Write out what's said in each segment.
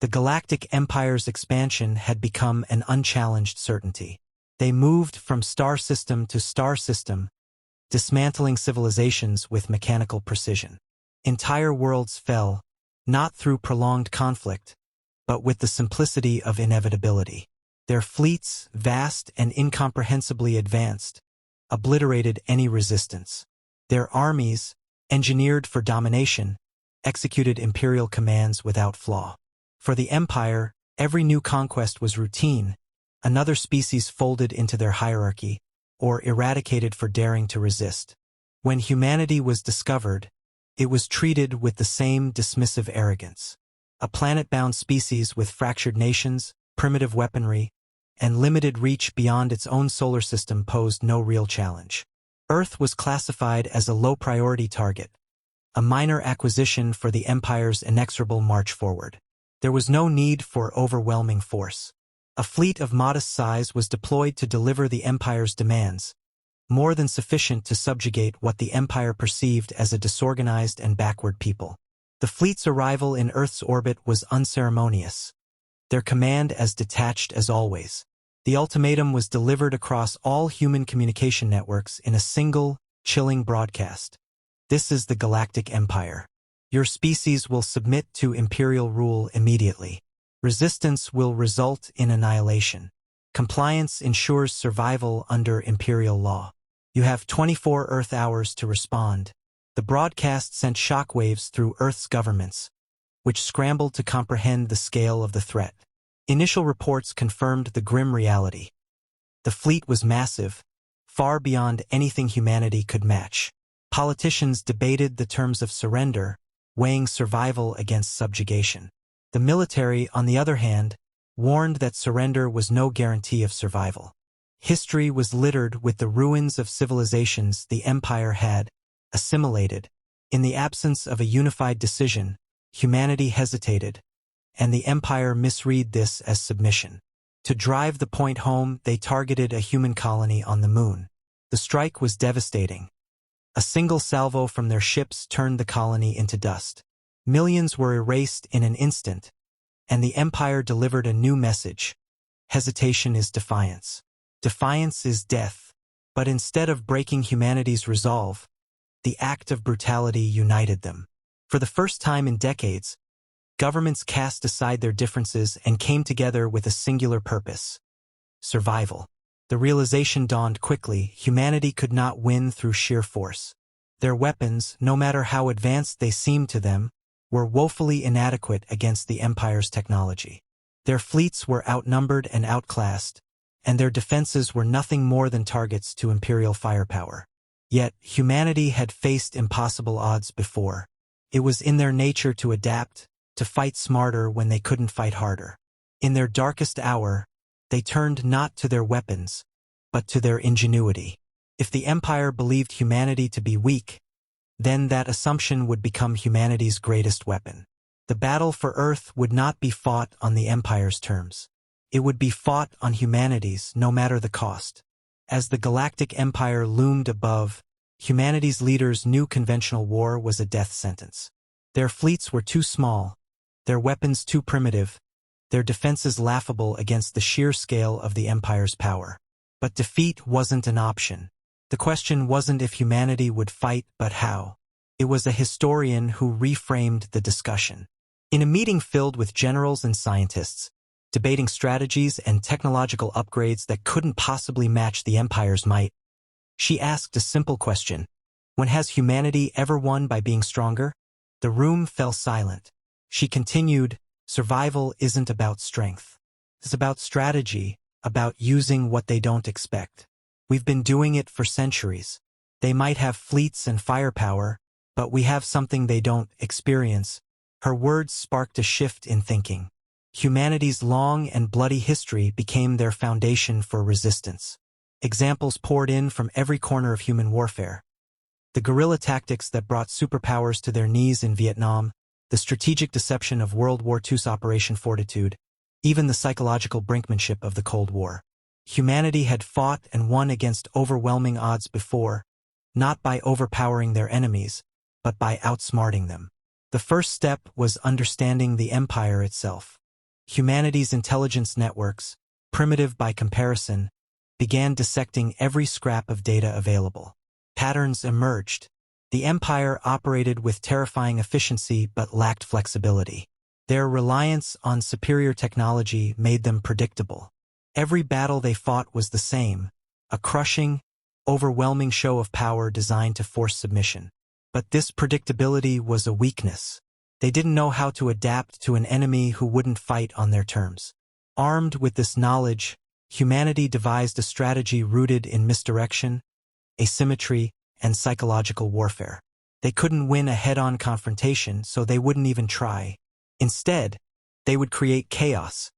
The Galactic Empire's expansion had become an unchallenged certainty. They moved from star system to star system, dismantling civilizations with mechanical precision. Entire worlds fell, not through prolonged conflict, but with the simplicity of inevitability. Their fleets, vast and incomprehensibly advanced, obliterated any resistance. Their armies, engineered for domination, executed imperial commands without flaw. For the Empire, every new conquest was routine, another species folded into their hierarchy, or eradicated for daring to resist. When humanity was discovered, it was treated with the same dismissive arrogance. A planet-bound species with fractured nations, primitive weaponry, and limited reach beyond its own solar system posed no real challenge. Earth was classified as a low-priority target, a minor acquisition for the Empire's inexorable march forward. There was no need for overwhelming force. A fleet of modest size was deployed to deliver the Empire's demands, more than sufficient to subjugate what the Empire perceived as a disorganized and backward people. The fleet's arrival in Earth's orbit was unceremonious, their command as detached as always. The ultimatum was delivered across all human communication networks in a single, chilling broadcast. This is the Galactic Empire. Your species will submit to imperial rule immediately. Resistance will result in annihilation. Compliance ensures survival under imperial law. You have 24 Earth hours to respond. The broadcast sent shockwaves through Earth's governments, which scrambled to comprehend the scale of the threat. Initial reports confirmed the grim reality. The fleet was massive, far beyond anything humanity could match. Politicians debated the terms of surrender, weighing survival against subjugation. The military, on the other hand, warned that surrender was no guarantee of survival. History was littered with the ruins of civilizations the Empire had assimilated. In the absence of a unified decision, humanity hesitated, and the Empire misread this as submission. To drive the point home, they targeted a human colony on the moon. The strike was devastating. A single salvo from their ships turned the colony into dust. Millions were erased in an instant, and the Empire delivered a new message. Hesitation is defiance. Defiance is death. But instead of breaking humanity's resolve, the act of brutality united them. For the first time in decades, governments cast aside their differences and came together with a singular purpose: survival. The realization dawned quickly: humanity could not win through sheer force. Their weapons, no matter how advanced they seemed to them, were woefully inadequate against the Empire's technology. Their fleets were outnumbered and outclassed, and their defenses were nothing more than targets to imperial firepower. Yet, humanity had faced impossible odds before. It was in their nature to adapt, to fight smarter when they couldn't fight harder. In their darkest hour, they turned not to their weapons, but to their ingenuity. If the Empire believed humanity to be weak, then that assumption would become humanity's greatest weapon. The battle for Earth would not be fought on the Empire's terms. It would be fought on humanity's, no matter the cost. As the Galactic Empire loomed above, humanity's leaders knew conventional war was a death sentence. Their fleets were too small, their weapons too primitive, their defenses laughable against the sheer scale of the Empire's power. But defeat wasn't an option. The question wasn't if humanity would fight, but how. It was a historian who reframed the discussion. In a meeting filled with generals and scientists, debating strategies and technological upgrades that couldn't possibly match the Empire's might, she asked a simple question: when has humanity ever won by being stronger? The room fell silent. She continued, survival isn't about strength. It's about strategy, about using what they don't expect. We've been doing it for centuries. They might have fleets and firepower, but we have something they don't experience. Her words sparked a shift in thinking. Humanity's long and bloody history became their foundation for resistance. Examples poured in from every corner of human warfare. The guerrilla tactics that brought superpowers to their knees in Vietnam, the strategic deception of World War II's Operation Fortitude, even the psychological brinkmanship of the Cold War. Humanity had fought and won against overwhelming odds before, not by overpowering their enemies, but by outsmarting them. The first step was understanding the Empire itself. Humanity's intelligence networks, primitive by comparison, began dissecting every scrap of data available. Patterns emerged. The Empire operated with terrifying efficiency but lacked flexibility. Their reliance on superior technology made them predictable. Every battle they fought was the same, a crushing, overwhelming show of power designed to force submission. But this predictability was a weakness. They didn't know how to adapt to an enemy who wouldn't fight on their terms. Armed with this knowledge, humanity devised a strategy rooted in misdirection, asymmetry, and psychological warfare. They couldn't win a head-on confrontation, so they wouldn't even try. Instead, they would create chaos,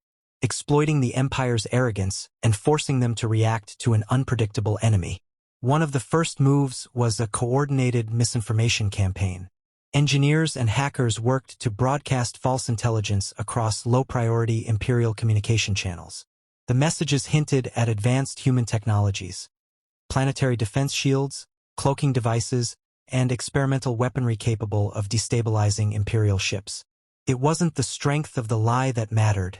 exploiting the Empire's arrogance and forcing them to react to an unpredictable enemy. One of the first moves was a coordinated misinformation campaign. Engineers and hackers worked to broadcast false intelligence across low-priority Imperial communication channels. The messages hinted at advanced human technologies, planetary defense shields, cloaking devices, and experimental weaponry capable of destabilizing Imperial ships. It wasn't the strength of the lie that mattered.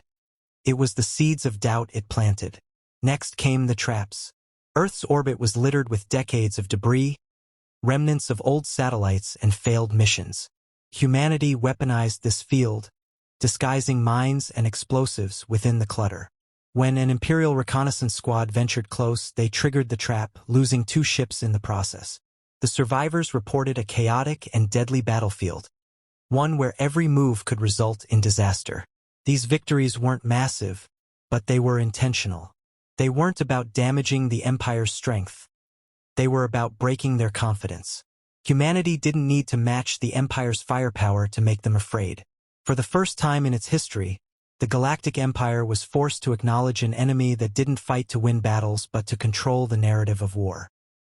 It was the seeds of doubt it planted. Next came the traps. Earth's orbit was littered with decades of debris, remnants of old satellites and failed missions. Humanity weaponized this field, disguising mines and explosives within the clutter. When an Imperial reconnaissance squad ventured close, they triggered the trap, losing 2 ships in the process. The survivors reported a chaotic and deadly battlefield, one where every move could result in disaster. These victories weren't massive, but they were intentional. They weren't about damaging the Empire's strength. They were about breaking their confidence. Humanity didn't need to match the Empire's firepower to make them afraid. For the first time in its history, the Galactic Empire was forced to acknowledge an enemy that didn't fight to win battles but to control the narrative of war.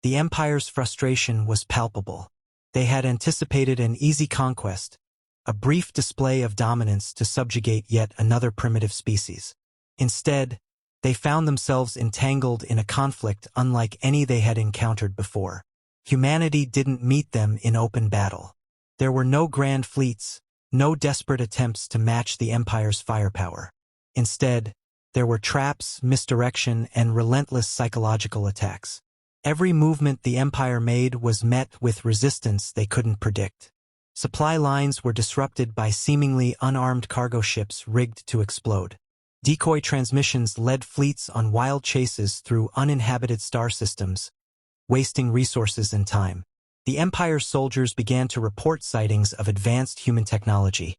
The Empire's frustration was palpable. They had anticipated an easy conquest, a brief display of dominance to subjugate yet another primitive species. Instead, they found themselves entangled in a conflict unlike any they had encountered before. Humanity didn't meet them in open battle. There were no grand fleets, no desperate attempts to match the Empire's firepower. Instead, there were traps, misdirection, and relentless psychological attacks. Every movement the Empire made was met with resistance they couldn't predict. Supply lines were disrupted by seemingly unarmed cargo ships rigged to explode. Decoy transmissions led fleets on wild chases through uninhabited star systems, wasting resources and time. The Empire's soldiers began to report sightings of advanced human technology,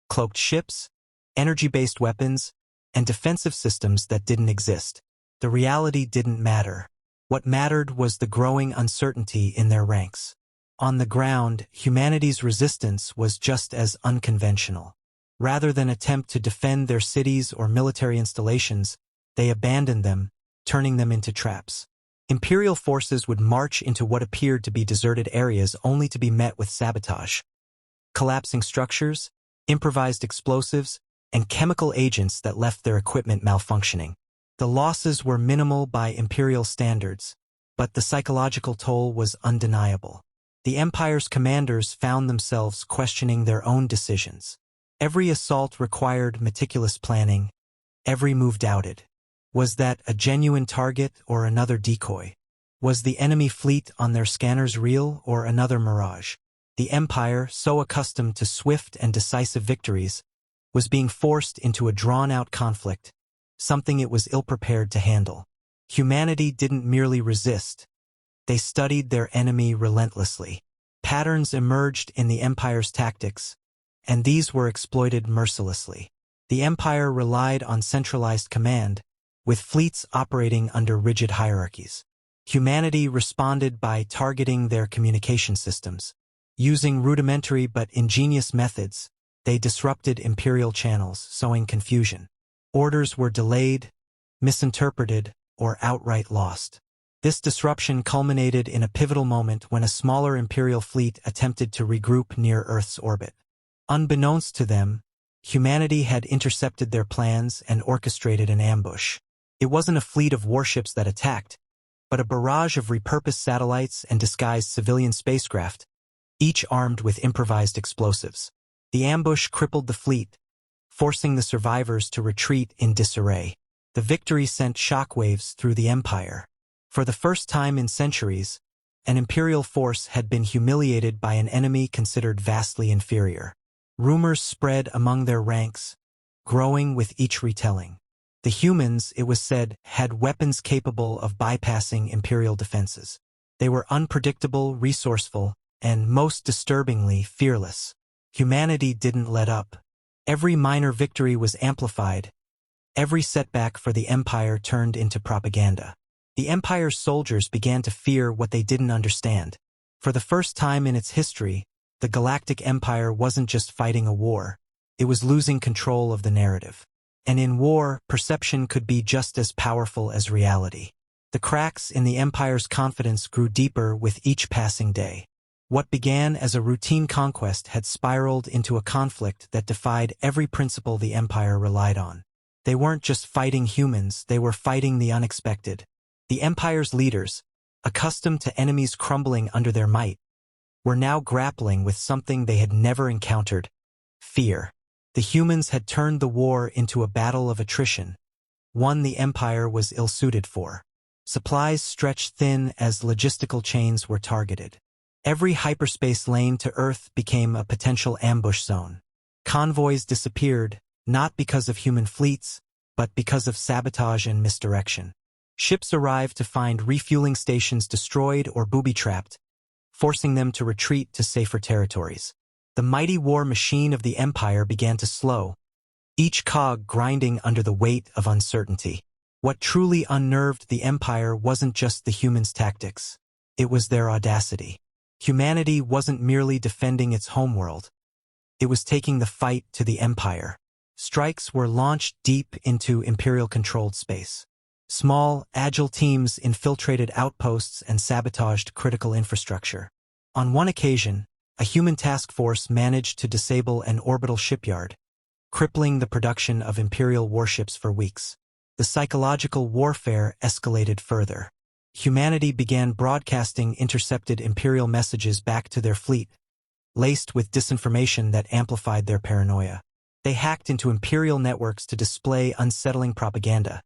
cloaked ships, energy-based weapons, and defensive systems that didn't exist. The reality didn't matter. What mattered was the growing uncertainty in their ranks. On the ground, humanity's resistance was just as unconventional. Rather than attempt to defend their cities or military installations, they abandoned them, turning them into traps. Imperial forces would march into what appeared to be deserted areas only to be met with sabotage. Collapsing structures, improvised explosives, and chemical agents that left their equipment malfunctioning. The losses were minimal by Imperial standards, but the psychological toll was undeniable. The Empire's commanders found themselves questioning their own decisions. Every assault required meticulous planning, every move doubted. Was that a genuine target or another decoy? Was the enemy fleet on their scanners real or another mirage? The Empire, so accustomed to swift and decisive victories, was being forced into a drawn-out conflict, something it was ill-prepared to handle. Humanity didn't merely resist. They studied their enemy relentlessly. Patterns emerged in the Empire's tactics, and these were exploited mercilessly. The Empire relied on centralized command, with fleets operating under rigid hierarchies. Humanity responded by targeting their communication systems. Using rudimentary but ingenious methods, they disrupted Imperial channels, sowing confusion. Orders were delayed, misinterpreted, or outright lost. This disruption culminated in a pivotal moment when a smaller Imperial fleet attempted to regroup near Earth's orbit. Unbeknownst to them, humanity had intercepted their plans and orchestrated an ambush. It wasn't a fleet of warships that attacked, but a barrage of repurposed satellites and disguised civilian spacecraft, each armed with improvised explosives. The ambush crippled the fleet, forcing the survivors to retreat in disarray. The victory sent shockwaves through the empire. For the first time in centuries, an imperial force had been humiliated by an enemy considered vastly inferior. Rumors spread among their ranks, growing with each retelling. The humans, it was said, had weapons capable of bypassing imperial defenses. They were unpredictable, resourceful, and, most disturbingly, fearless. Humanity didn't let up. Every minor victory was amplified. Every setback for the empire turned into propaganda. The empire's soldiers began to fear what they didn't understand. For the first time in its history, the Galactic Empire wasn't just fighting a war. It was losing control of the narrative. And in war, perception could be just as powerful as reality. The cracks in the empire's confidence grew deeper with each passing day. What began as a routine conquest had spiraled into a conflict that defied every principle the empire relied on. They weren't just fighting humans, they were fighting the unexpected. The empire's leaders, accustomed to enemies crumbling under their might, were now grappling with something they had never encountered: fear. The humans had turned the war into a battle of attrition, one the empire was ill-suited for. Supplies stretched thin as logistical chains were targeted. Every hyperspace lane to Earth became a potential ambush zone. Convoys disappeared, not because of human fleets, but because of sabotage and misdirection. Ships arrived to find refueling stations destroyed or booby-trapped, forcing them to retreat to safer territories. The mighty war machine of the empire began to slow, each cog grinding under the weight of uncertainty. What truly unnerved the empire wasn't just the humans' tactics. It was their audacity. Humanity wasn't merely defending its homeworld. It was taking the fight to the empire. Strikes were launched deep into imperial-controlled space. Small, agile teams infiltrated outposts and sabotaged critical infrastructure. On one occasion, a human task force managed to disable an orbital shipyard, crippling the production of imperial warships for weeks. The psychological warfare escalated further. Humanity began broadcasting intercepted imperial messages back to their fleet, laced with disinformation that amplified their paranoia. They hacked into imperial networks to display unsettling propaganda.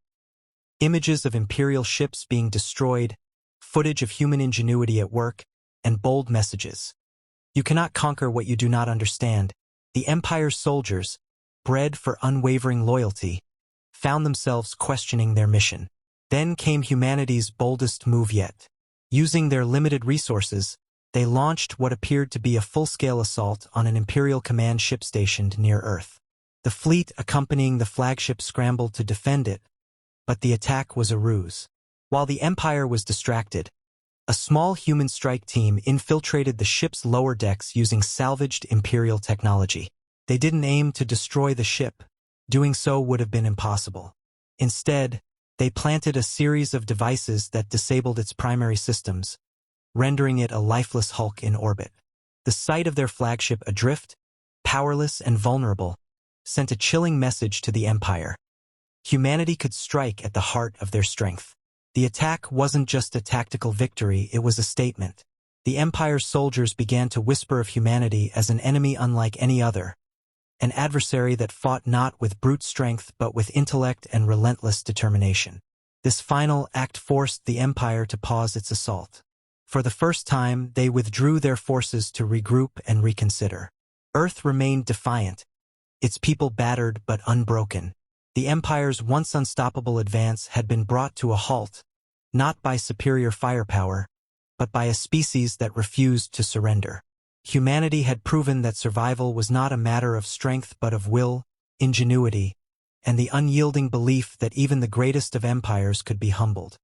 Images of imperial ships being destroyed, footage of human ingenuity at work, and bold messages. You cannot conquer what you do not understand. The empire's soldiers, bred for unwavering loyalty, found themselves questioning their mission. Then came humanity's boldest move yet. Using their limited resources, they launched what appeared to be a full-scale assault on an imperial command ship stationed near Earth. The fleet accompanying the flagship scrambled to defend it, but the attack was a ruse. While the empire was distracted, a small human strike team infiltrated the ship's lower decks using salvaged imperial technology. They didn't aim to destroy the ship. Doing so would have been impossible. Instead, they planted a series of devices that disabled its primary systems, rendering it a lifeless hulk in orbit. The sight of their flagship adrift, powerless and vulnerable, sent a chilling message to the empire. Humanity could strike at the heart of their strength. The attack wasn't just a tactical victory, it was a statement. The empire's soldiers began to whisper of humanity as an enemy unlike any other, an adversary that fought not with brute strength but with intellect and relentless determination. This final act forced the empire to pause its assault. For the first time, they withdrew their forces to regroup and reconsider. Earth remained defiant, its people battered but unbroken. The empire's once unstoppable advance had been brought to a halt, not by superior firepower, but by a species that refused to surrender. Humanity had proven that survival was not a matter of strength but of will, ingenuity, and the unyielding belief that even the greatest of empires could be humbled.